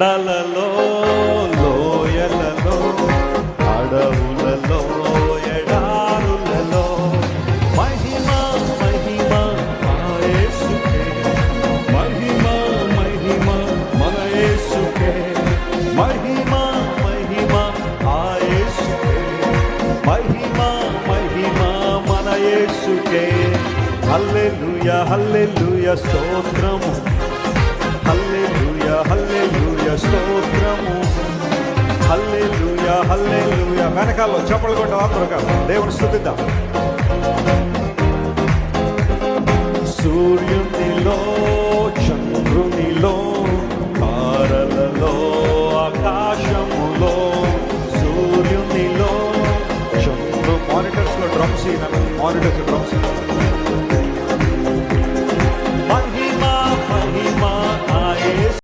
కొండలలో లోయలలో అడవులలో ఎడారులలో మహిమ మహిమ ఆ యేసుకే, మహిమ మహిమ మన యేసుకే, మహిమ మహిమ ఆ యేసుకే, మహిమ మహిమ మన యేసుకే. హల్లెలూయా హల్లెలూయా స్తోత్రము, హల్లెలూయా హల్లెలూయా స్తోత్రము, హల్లెలూయా హల్లెలూయా. వెనకాల చప్పలు కొట్ట ఆత్మగా దేవుని స్తుతిద్దాం. సూర్యునిలో